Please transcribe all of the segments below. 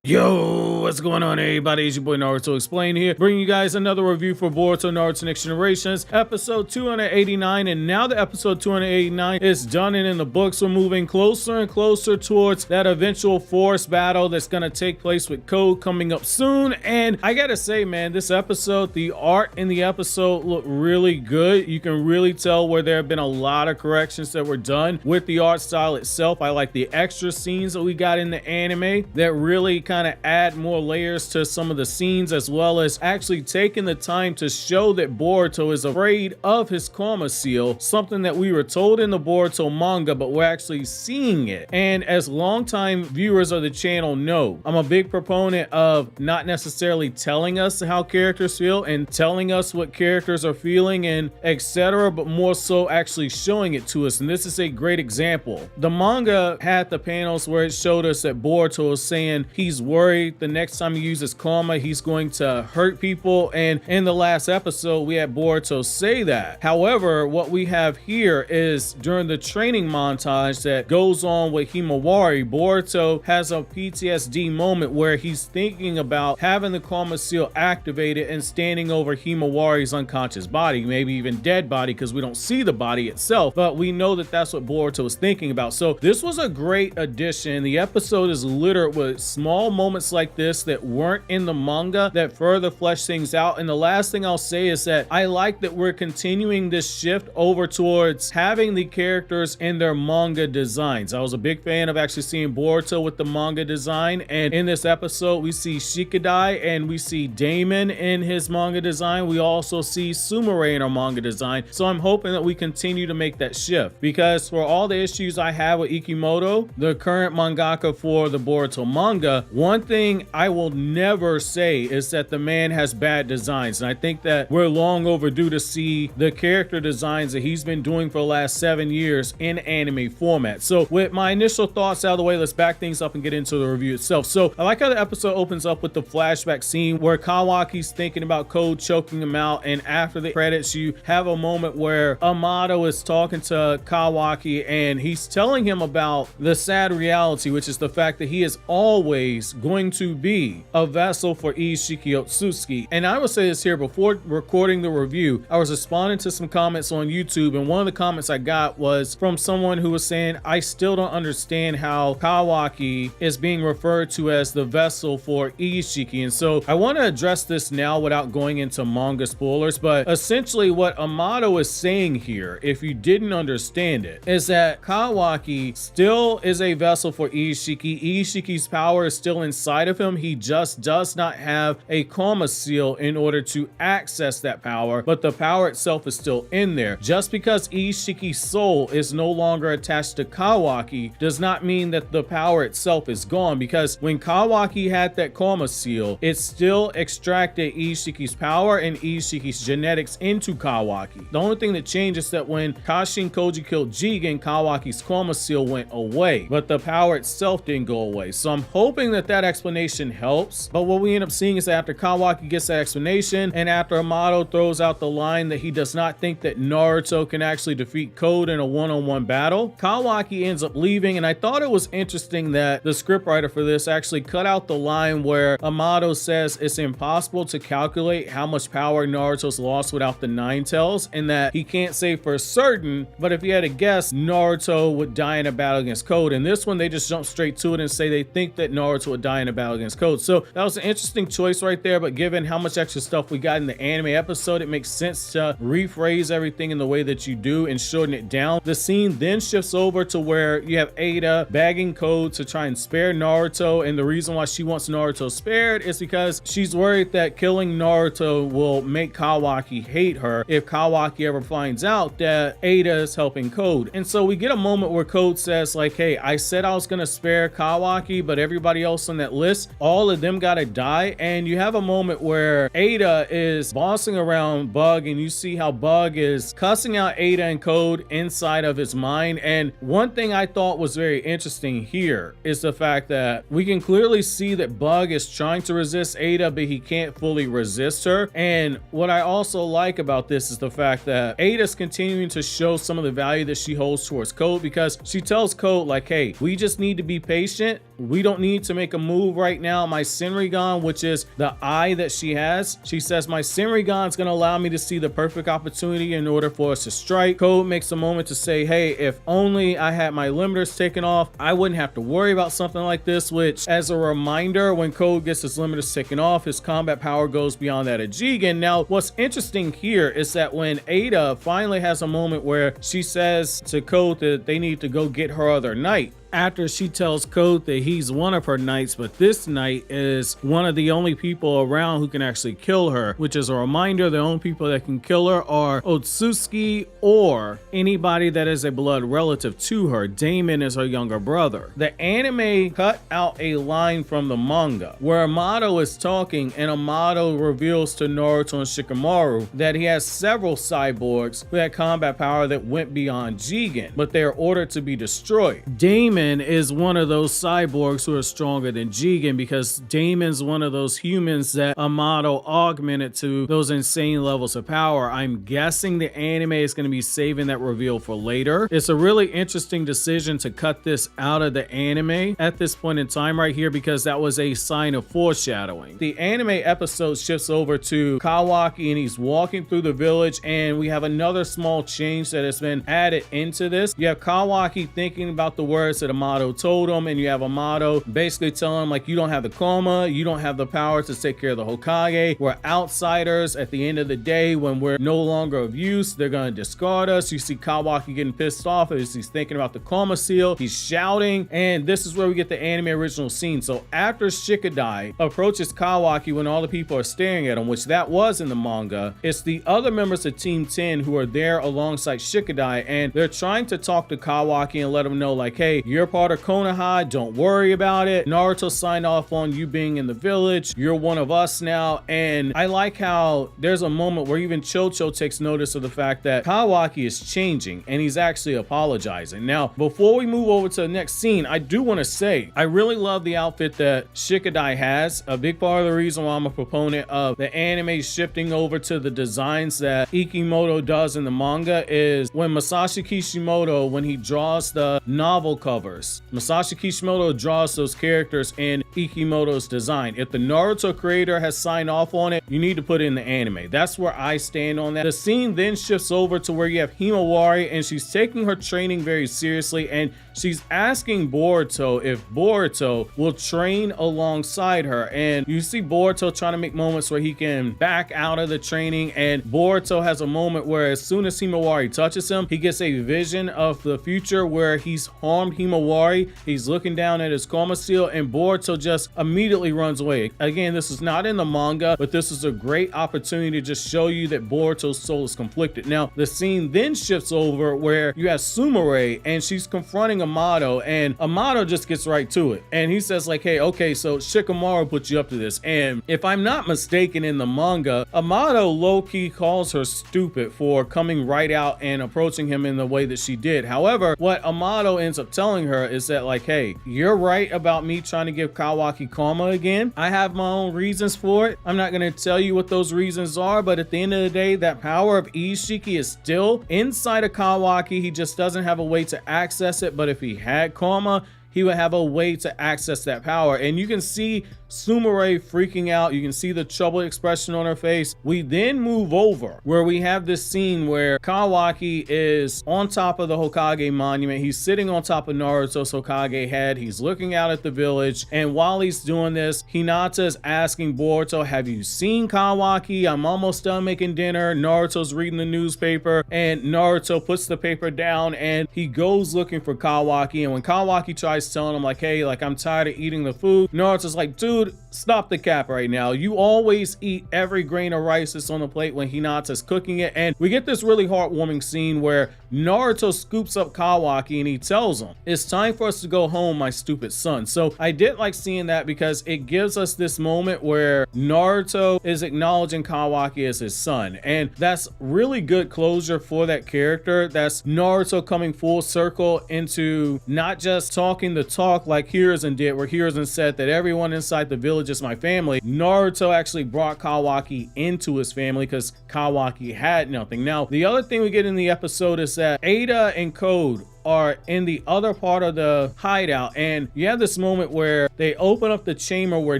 Yo, what's going on, everybody? It's your boy Naruto Explain here, bringing you guys another review for Boruto Naruto Next Generations, episode 289. And now that episode 289 is done and in the books, we're moving closer and closer towards that eventual forest battle that's going to take place with Code coming up soon. And I gotta say, man, this episode, the art in the episode looked really good. You can really tell where there have been a lot of corrections that were done with the art style itself. I like the extra scenes that we got in the anime that really kind of add more layers to some of the scenes, as well as actually taking the time to show that Boruto is afraid of his karma seal, something that we were told in the Boruto manga, but we're actually seeing it. And as longtime viewers of the channel know, I'm a big proponent of not necessarily telling us how characters feel and telling us what characters are feeling and etc., but more so actually showing it to us. And this is a great example. The manga had the panels where it showed us that Boruto is saying he's worried the next time he uses karma he's going to hurt people, and in the last episode we had Boruto say that. However, what we have here is during the training montage that goes on with Himawari, Boruto has a PTSD moment where he's thinking about having the karma seal activated and standing over Himawari's unconscious body, maybe even dead body, because we don't see the body itself, but we know that that's what Boruto is thinking about. So this was a great addition. The episode is littered with small moments like this that weren't in the manga that further flesh things out. And the last thing I'll say is that I like that we're continuing this shift over towards having the characters in their manga designs. I was a big fan of actually seeing Boruto with the manga design, and in this episode we see Shikadai and we see Daemon in his manga design. We also see Sumire in our manga design. So I'm hoping that we continue to make that shift, because for all the issues I have with Ikimoto, the current mangaka for the Boruto manga, one thing I will never say is that the man has bad designs. And I think that we're long overdue to see the character designs that he's been doing for the last 7 years in anime format. So with my initial thoughts out of the way, let's back things up and get into the review itself. So I like how the episode opens up with the flashback scene where Kawaki's thinking about Code choking him out, and after the credits you have a moment where Amado is talking to Kawaki and he's telling him about the sad reality, which is the fact that he is always going to be a vessel for Ishiki Otsutsuki. And I will say this here, before recording the review, I was responding to some comments on YouTube, and one of the comments I got was from someone who was saying, I still don't understand how Kawaki is being referred to as the vessel for Ishiki. And so I want to address this now without going into manga spoilers, but essentially what Amado is saying here, if you didn't understand it, is that Kawaki still is a vessel for Ishiki. Ishiki's power is still inside of him. He just does not have a karma seal in order to access that power, but the power itself is still in there. Just because Ishiki's soul is no longer attached to Kawaki does not mean that the power itself is gone, because when Kawaki had that karma seal, it still extracted Ishiki's power and Ishiki's genetics into Kawaki. The only thing that changed is that when Kashin Koji killed Jigen, Kawaki's karma seal went away, but the power itself didn't go away. So I'm hoping that that explanation helps. But what we end up seeing is that after Kawaki gets that explanation, and after Amado throws out the line that he does not think that Naruto can actually defeat Code in a one-on-one battle, Kawaki ends up leaving. And I thought it was interesting that the scriptwriter for this actually cut out the line where Amado says it's impossible to calculate how much power Naruto's lost without the Nine Tails, and that he can't say for certain, but if he had to guess, Naruto would die in a battle against Code. And this one, they just jump straight to it and say they think that Naruto would die in a battle against Code. So that was an interesting choice right there, but given how much extra stuff we got in the anime episode, it makes sense to rephrase everything in the way that you do and shorten it down. The scene then shifts over to where you have Ada begging Code to try and spare Naruto, and the reason why she wants Naruto spared is because she's worried that killing Naruto will make Kawaki hate her if Kawaki ever finds out that Ada is helping Code. And so we get a moment where Code says like, hey, I said I was gonna spare Kawaki, but everybody else on that list, all of them gotta die. And you have a moment where Ada is bossing around Bug, and you see how Bug is cussing out Ada and Code inside of his mind. And one thing I thought was very interesting here is the fact that we can clearly see that Bug is trying to resist Ada, but he can't fully resist her. And what I also like about this is the fact that Ada's continuing to show some of the value that she holds towards Code, because she tells Code like, hey, we just need to be patient. we don't need to make a move right now. My Senrigan, which is the eye that she has, she says, my Senrigan is going to allow me to see the perfect opportunity in order for us to strike. Code makes a moment to say, hey, if only I had my limiters taken off, I wouldn't have to worry about something like this, which, as a reminder, when Code gets his limiters taken off, his combat power goes beyond that of Jigen. Now, what's interesting here is that when Ada finally has a moment where she says to Code that they need to go get her other knight, after she tells Code that he's one of her knights, but this knight is one of the only people around who can actually kill her, which is a reminder the only people that can kill her are Otsutsuki or anybody that is a blood relative to her. Daemon is her younger brother. The anime cut out a line from the manga where Amado is talking, and Amado reveals to Naruto and Shikamaru that he has several cyborgs who had combat power that went beyond Jigen, but they are ordered to be destroyed. Daemon is one of those cyborgs who are stronger than Jigen because Daemon's one of those humans that Amado augmented to those insane levels of power. I'm guessing the anime is going to be saving that reveal for later. It's a really interesting decision to cut this out of the anime at this point in time right here because that was a sign of foreshadowing. The anime episode shifts over to Kawaki and he's walking through the village, and we have another small change that has been added into this. You have Kawaki thinking about the words that Amado told him, and you have Amado basically telling him, like, you don't have the karma, you don't have the power to take care of the Hokage. We're outsiders. At the end of the day, when we're no longer of use, they're going to discard us. You see Kawaki getting pissed off as he's thinking about the karma seal. He's shouting, and this is where we get the anime original scene. So after Shikadai approaches Kawaki when all the people are staring at him, which that was in the manga, it's the other members of Team 10 who are there alongside Shikadai, and they're trying to talk to Kawaki and let him know, like, hey, you're part of Konoha, don't worry about it. Naruto signed off on you being in the village. You're one of us now. And I like how there's a moment where even Chocho takes notice of the fact that Kawaki is changing and he's actually apologizing. Now, before we move over to the next scene, I do want to say I really love the outfit that Shikadai has. A big part of the reason why I'm a proponent of the anime shifting over to the designs that Ikimoto does in the manga is when Masashi Kishimoto, when he draws the novel covers, Masashi Kishimoto draws those characters in Ikimoto's design. If the Naruto creator has signed off on it, you need to put it in the anime. That's where I stand on that. The scene then shifts over to where you have Himawari, and she's taking her training very seriously, and she's asking Boruto if Boruto will train alongside her. And you see Boruto trying to make moments where he can back out of the training, and Boruto has a moment where as soon as Himawari touches him, he gets a vision of the future where he's harmed Himawari. He's looking down at his karma seal, and Boruto just immediately runs away. Again, this is not in the manga, but this is a great opportunity to just show you that Boruto's soul is conflicted. Now, the scene then shifts over where you have Sumire, and she's confronting Amado, and Amado just gets right to it. And he says, like, hey, okay, so Shikamaru put you up to this. And if I'm not mistaken, in the manga, Amado low-key calls her stupid for coming right out and approaching him in the way that she did. However, what Amado ends up telling her is that, like, hey, you're right about me trying to give Kawaki karma again. I have my own reasons for it. I'm not going to tell you what those reasons are, but at the end of the day, that power of Ishiki is still inside of Kawaki. He just doesn't have a way to access it, but if he had karma, he would have a way to access that power. And you can see Sumire freaking out. You can see the troubled expression on her face. We then move over where we have this scene where Kawaki is on top of the Hokage monument. He's sitting on top of Naruto's Hokage head. He's looking out at the village. And while he's doing this, Hinata is asking Boruto, have you seen Kawaki? I'm almost done making dinner. Naruto's reading the newspaper, and Naruto puts the paper down and he goes looking for Kawaki. And when Kawaki tries telling him, like, hey, like, I'm tired of eating the food, Naruto's like, dude, stop the cap right now. You always eat every grain of rice that's on the plate when Hinata's cooking it. And we get this really heartwarming scene where Naruto scoops up Kawaki and he tells him, it's time for us to go home, my stupid son. So I did like seeing that because it gives us this moment where Naruto is acknowledging Kawaki as his son. And that's really good closure for that character. That's Naruto coming full circle into not just talking the talk like Hiruzen did, where Hiruzen said that everyone inside the village is my family. Naruto actually brought Kawaki into his family because Kawaki had nothing. Now, the other thing we get in the episode is that Ada and Code are in the other part of the hideout, and you have this moment where they open up the chamber where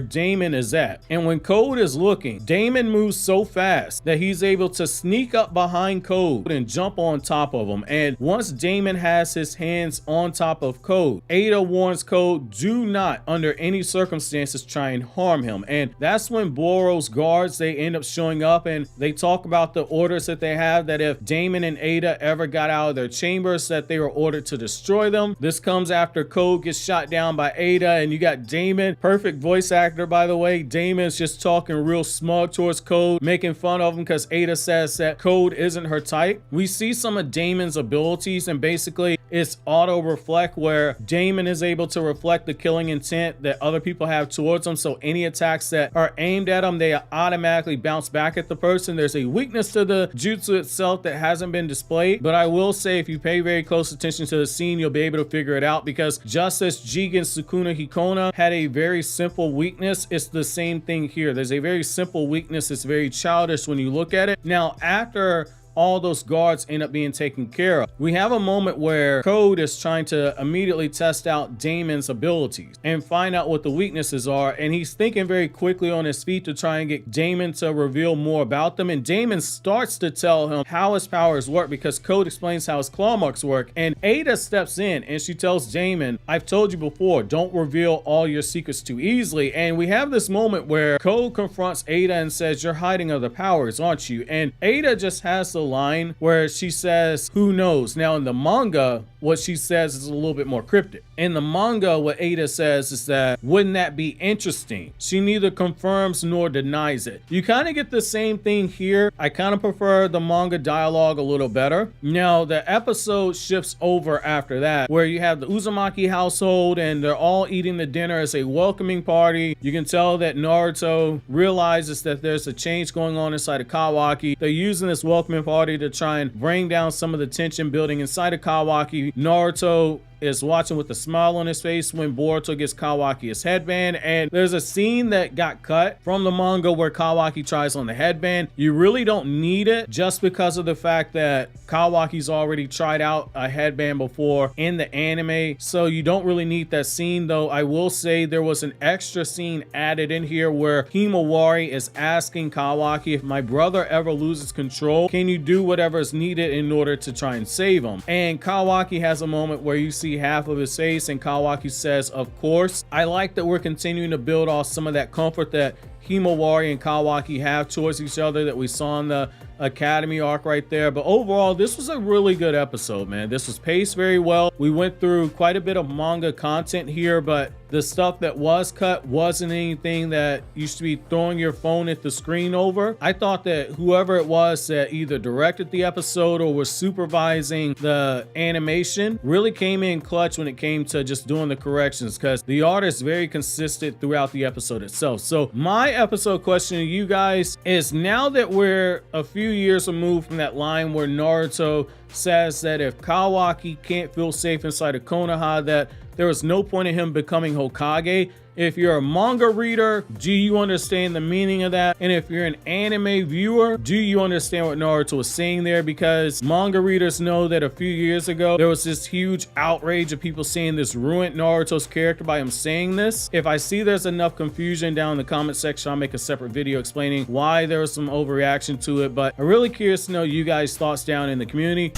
Daemon is at. And when Code is looking, Daemon moves so fast that he's able to sneak up behind Code and jump on top of him. And once Daemon has his hands on top of Code, Ada warns Code, do not under any circumstances try and harm him. And that's when Boro's guards, they end up showing up, and they talk about the orders that they have, that if Daemon and Ada ever got out of their chambers, that they were ordered to destroy them. This comes after Code gets shot down by Ada, and you got Daemon, perfect voice actor by the way. Daemon's just talking real smug towards Code, making fun of him because Ada says that Code isn't her type. We see some of Daemon's abilities, and basically it's auto reflect, where Daemon is able to reflect the killing intent that other people have towards him. So any attacks that are aimed at him, they automatically bounce back at the person. There's a weakness to the jutsu itself that hasn't been displayed, but I will say if you pay very close attention to the scene, you'll be able to figure it out, because just as Jigen Sukuna Hikona had a very simple weakness, it's the same thing here. There's a very simple weakness. It's very childish when you look at it. Now, after all those guards end up being taken care of, we have a moment where Code is trying to immediately test out Daemon's abilities and find out what the weaknesses are, and he's thinking very quickly on his feet to try and get Daemon to reveal more about them. And Daemon starts to tell him how his powers work, because Code explains how his claw marks work, and Ada steps in and she tells Daemon, I've told you before, don't reveal all your secrets too easily. And we have this moment where Code confronts Ada and says, you're hiding other powers, aren't you? And Ada just has the line where she says, who knows? Now in the manga, what she says is a little bit more cryptic. In the manga, what Ada says is that, wouldn't that be interesting? She neither confirms nor denies it. You kind of get the same thing here. I kind of prefer the manga dialogue a little better. Now the episode shifts over after that, where you have the Uzumaki household and they're all eating the dinner as a welcoming party. You can tell that Naruto realizes that there's a change going on inside of Kawaki. They're using this welcoming party to try and bring down some of the tension building inside of Kawaki. Naruto is watching with a smile on his face when Boruto gives Kawaki his headband, and there's a scene that got cut from the manga where Kawaki tries on the headband. You really don't need it, just because of the fact that Kawaki's already tried out a headband before in the anime, so you don't really need that scene. Though I will say there was an extra scene added in here where Himawari is asking Kawaki, if my brother ever loses control, can you do whatever is needed in order to try and save him? And Kawaki has a moment where you see half of his face, and Kawaki says, of course. I like that we're continuing to build off some of that comfort that Himawari and Kawaki have towards each other that we saw in the Academy arc right there. But overall, this was a really good episode, man. This was paced very well. We went through quite a bit of manga content here, but the stuff that was cut wasn't anything that you should be throwing your phone at the screen over. I thought that whoever it was that either directed the episode or was supervising the animation really came in clutch when it came to just doing the corrections, because the art is very consistent throughout the episode itself. So my episode question to you guys is, now that we're a few years removed from that line where Naruto says that if Kawaki can't feel safe inside of Konoha, that there was no point in him becoming Hokage. If you're a manga reader, do you understand the meaning of that? And if you're an anime viewer, do you understand what Naruto was saying there? Because manga readers know that a few years ago, there was this huge outrage of people saying this ruined Naruto's character by him saying this. If I see there's enough confusion down in the comment section, I'll make a separate video explaining why there was some overreaction to it. But I'm really curious to know you guys' thoughts down in the community.